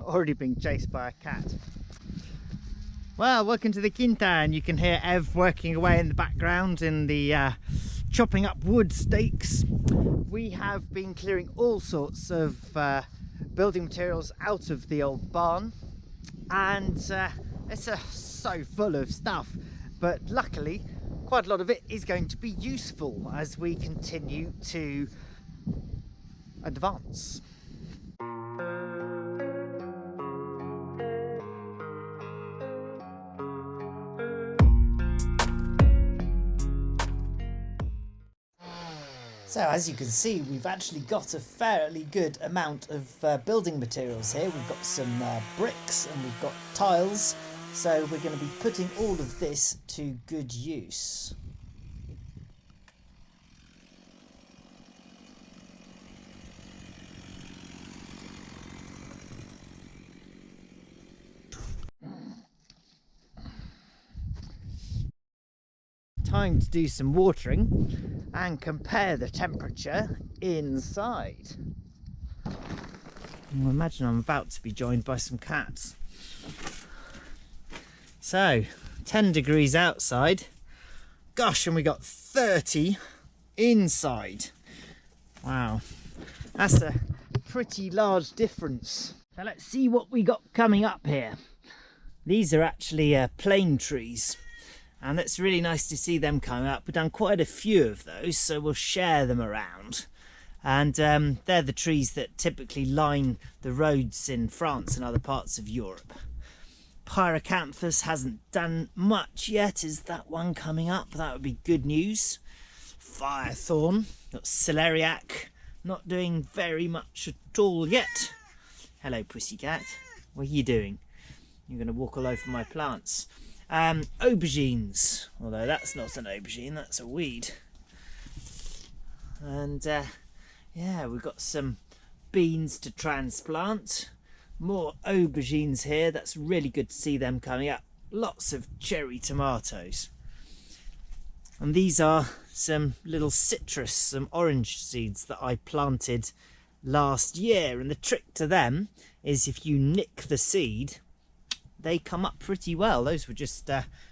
already being chased by a cat. Well, welcome to the Quinta, and you can hear Ev working away in the background in the chopping up wood stakes. We have been clearing all sorts of building materials out of the old barn, and it's so full of stuff, but luckily quite a lot of it is going to be useful as we continue to advance. So as you can see, we've actually got a fairly good amount of building materials here. We've got some bricks and we've got tiles, so we're going to be putting all of this to good use. Time to do some watering and compare the temperature inside. I imagine I'm about to be joined by some cats. So 10 degrees outside, gosh, and we got 30 inside. Wow, that's a pretty large difference. So let's see what we got coming up here. These are actually plane trees, and it's really nice to see them coming up. We've done quite a few of those, so we'll share them around. And they're the trees that typically line the roads in France and other parts of Europe. Pyracanthus hasn't done much yet. Is that one coming up? That would be good news. Firethorn, got celeriac, not doing very much at all yet. Hello, pussycat. What are you doing? You're going to walk all over my plants. Aubergines, although that's not an aubergine, that's a weed. And yeah, we've got some beans to transplant. More aubergines here. That's really good to see them coming up. Lots of cherry tomatoes. And these are some little citrus, some orange seeds that I planted last year. And the trick to them is if you nick the seed, they come up pretty well. Those were just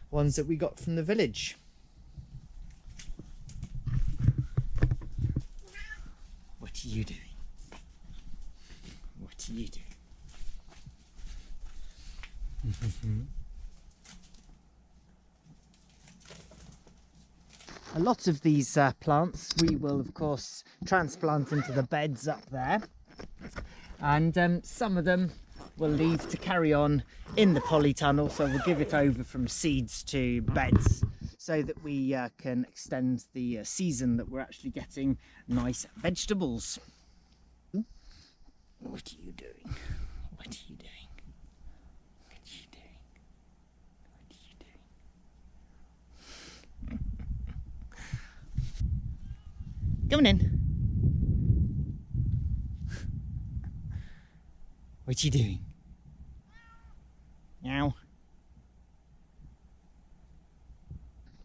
ones that we got from the village. What are you doing? What are you doing? A lot of these plants we will of course transplant into the beds up there, and some of them we'll leave to carry on in the polytunnel, so we'll give it over from seeds to beds so that we can extend the season that we're actually getting nice vegetables. What are you doing? What are you doing? What are you doing? What are you doing? Come on in. What are you doing? Meow.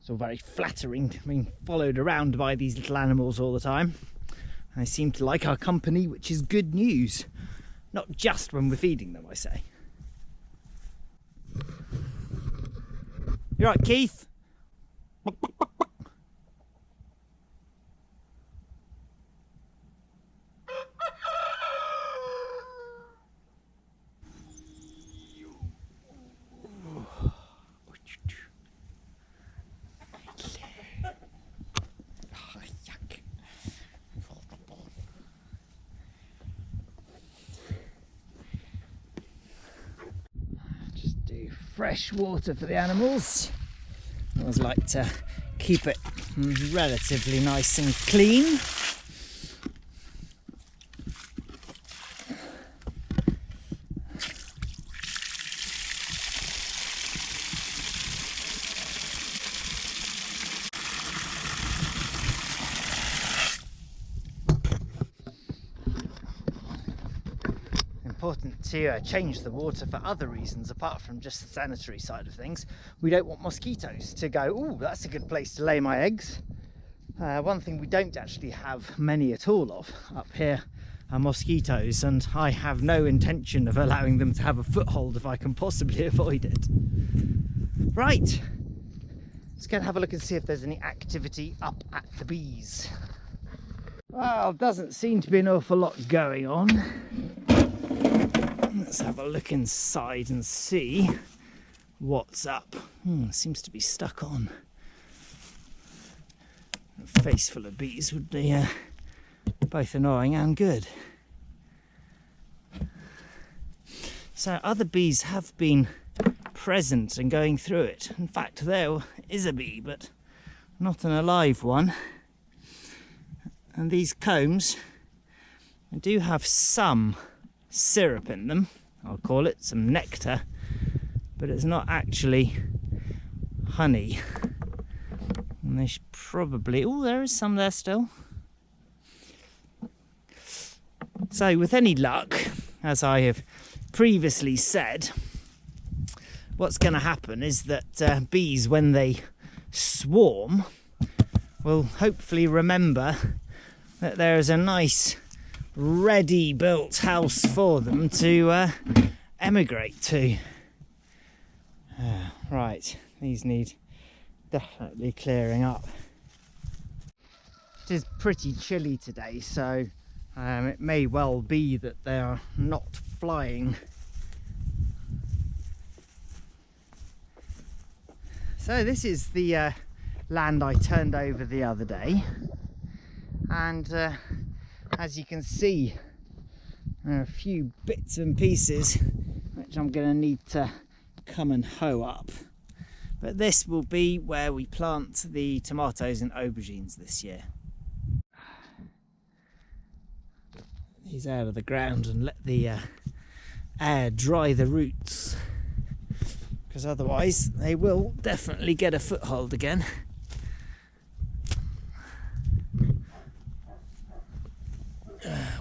It's all very flattering being followed around by these little animals all the time. They seem to like our company, which is good news. Not just when we're feeding them, I say. You right, Keith? Fresh water for the animals. I always like to keep it relatively nice and clean. Important to change the water for other reasons apart from just the sanitary side of things. We don't want mosquitoes to go, "Ooh, that's a good place to lay my eggs." One thing we don't actually have many at all of up here are mosquitoes, and I have no intention of allowing them to have a foothold if I can possibly avoid it. Right, let's go and have a look and see if there's any activity up at the bees. Well, doesn't seem to be an awful lot going on. Let's have a look inside and see what's up. Seems to be stuck on. A face full of bees would be both annoying and good. So other bees have been present and going through it. In fact, there is a bee, but not an alive one. And these combs do have some syrup in them, I'll call it, some nectar, but it's not actually honey. And they should probably, oh, there is some there still. So with any luck, as I have previously said, what's going to happen is that bees, when they swarm, will hopefully remember that there is a nice ready built house for them to emigrate to. Right, these need definitely clearing up. It is pretty chilly today, so it may well be that they are not flying. So this is the land I turned over the other day, and as you can see, there are a few bits and pieces which I'm going to need to come and hoe up. But this will be where we plant the tomatoes and aubergines this year. These out of the ground and let the air dry the roots, because otherwise they will definitely get a foothold again.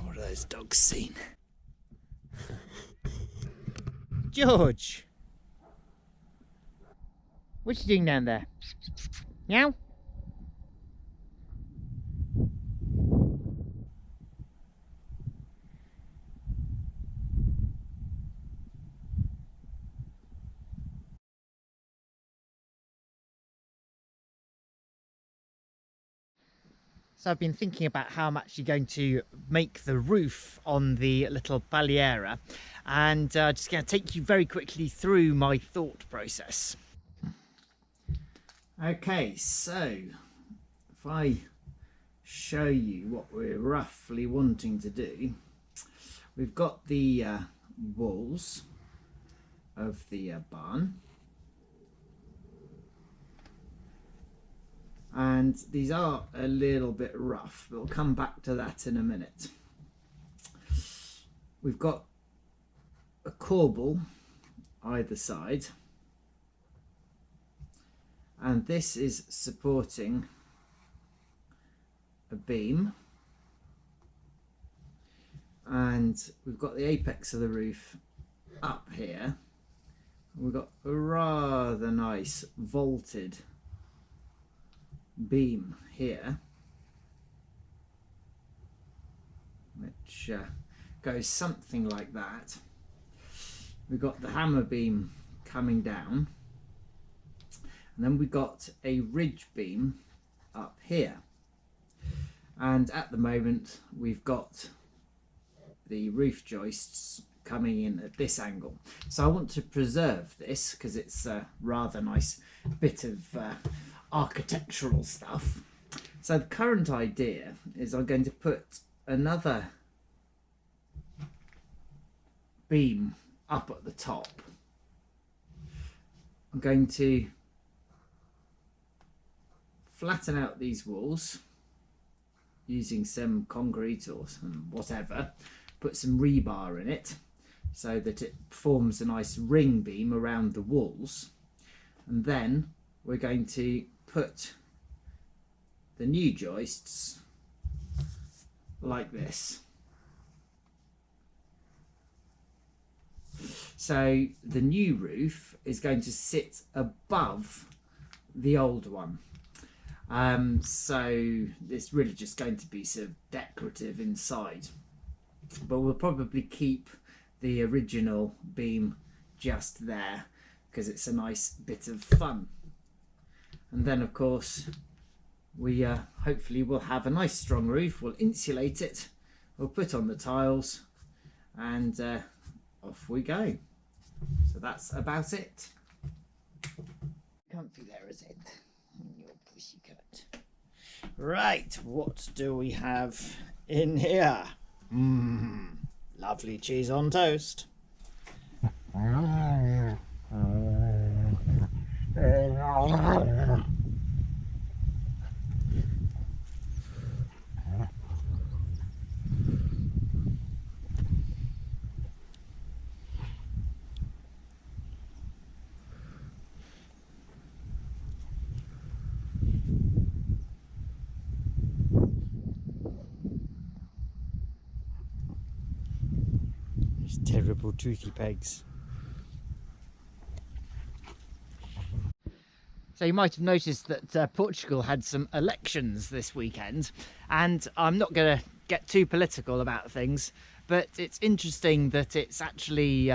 What are those dogs seen? George! What you doing down there? Meow? So I've been thinking about how I'm actually going to make the roof on the little Baliera, and just going to take you very quickly through my thought process. Okay, so if I show you what we're roughly wanting to do, we've got the walls of the barn, and these are a little bit rough, but we'll come back to that in a minute. We've got a corbel either side, and this is supporting a beam, and we've got the apex of the roof up here. We've got a rather nice vaulted beam here, which goes something like that. We've got the hammer beam coming down, and then we've got a ridge beam up here, and at the moment we've got the roof joists coming in at this angle. So I want to preserve this because it's a rather nice bit of architectural stuff. So the current idea is I'm going to put another beam up at the top. I'm going to flatten out these walls using some concrete or some whatever, put some rebar in it so that it forms a nice ring beam around the walls, and then we're going to put the new joists like this. So the new roof is going to sit above the old one. So it's really just going to be sort of decorative inside. but we'll probably keep the original beam just there because it's a nice bit of fun. And then of course we hopefully will have a nice strong roof. We'll insulate it, we'll put on the tiles, and off we go. So that's about it. Comfy there, is it? Your pussycat. Right, what do we have in here? Lovely cheese on toast. These terrible toothy pegs. So you might have noticed that Portugal had some elections this weekend, and I'm not going to get too political about things, but it's interesting that it's actually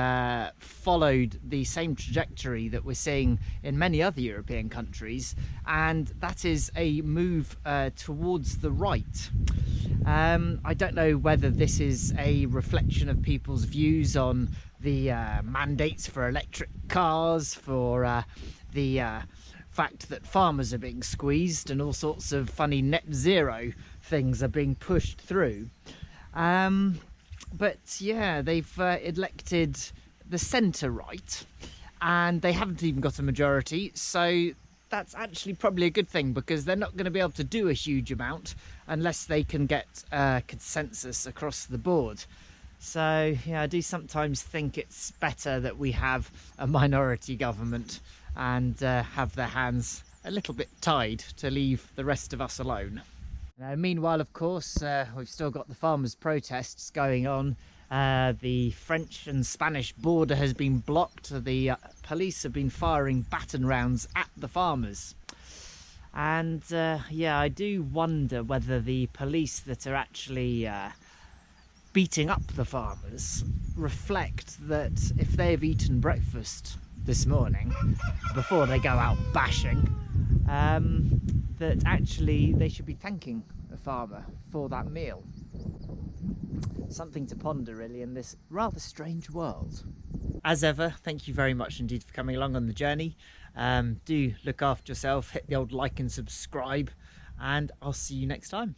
followed the same trajectory that we're seeing in many other European countries, and that is a move towards the right. I don't know whether this is a reflection of people's views on the mandates for electric cars, for the fact that farmers are being squeezed and all sorts of funny net zero things are being pushed through. But yeah, they've elected the centre right, and they haven't even got a majority, so that's actually probably a good thing, because they're not going to be able to do a huge amount unless they can get consensus across the board. So yeah, I do sometimes think it's better that we have a minority government and have their hands a little bit tied to leave the rest of us alone. Now, meanwhile, of course, we've still got the farmers' protests going on. The French and Spanish border has been blocked. The police have been firing baton rounds at the farmers. And yeah, I do wonder whether the police that are actually beating up the farmers reflect that if they've eaten breakfast this morning before they go out bashing, that actually they should be thanking a farmer for that meal. Something to ponder really in this rather strange world. As ever, thank you very much indeed for coming along on the journey. Do look after yourself, hit the old like and subscribe, and I'll see you next time.